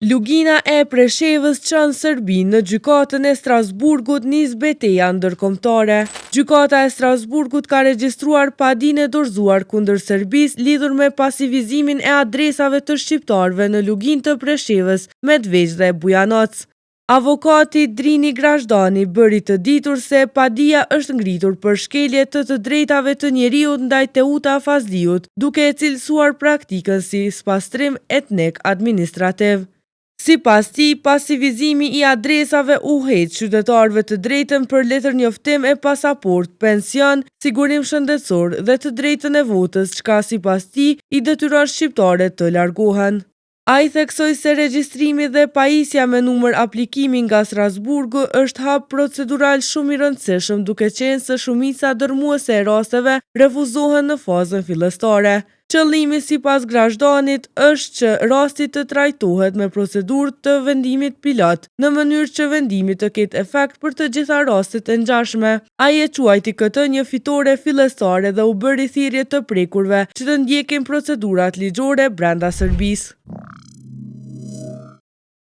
Lugina e Preshevës çon Serbi në gjykatën e Strasburgut nis betejë ndërkombëtare. Gjykata e Strasburgut ka regjistruar padinë e dorëzuar kundër Serbisë lidhur me pasivizimin e adresave të shqiptarëve në luginë të Preshevës, Medveç dhe Bujanoc. Avokati Drini Grashdani bëri të ditur se padia është ngritur për shkelje të drejtave të njeriut ndaj Teuta Fazliut, duke e cilësuar praktikën si spastrim etnik administrativ. Sipas tij, pasivizimi i adresave u heq qytetarëve të drejtën për letërnjoftim e pasaport, pension, sigurim shëndetësor dhe të drejtën e votës, çka sipas tij i detyron shqiptarët të largohen. Ai theksoi se regjistrimi dhe pajisja me numër aplikimi nga Strasburgu është hap procedural shumë i rëndësishëm, duke qenë se shumica dërmuese e rasteve refuzohen në fazën fillestare. Qëllimi sipas Grashdanit është që rasti të trajtohet me procedurë të vendimit pilot, në mënyrë që vendimi të ketë efekt për të gjitha rastet e ngjashme. Ai e quajti këtë një fitore fillestare dhe u bëri thirrje të prekurve që të ndjekin procedurat ligjore brenda Serbisë.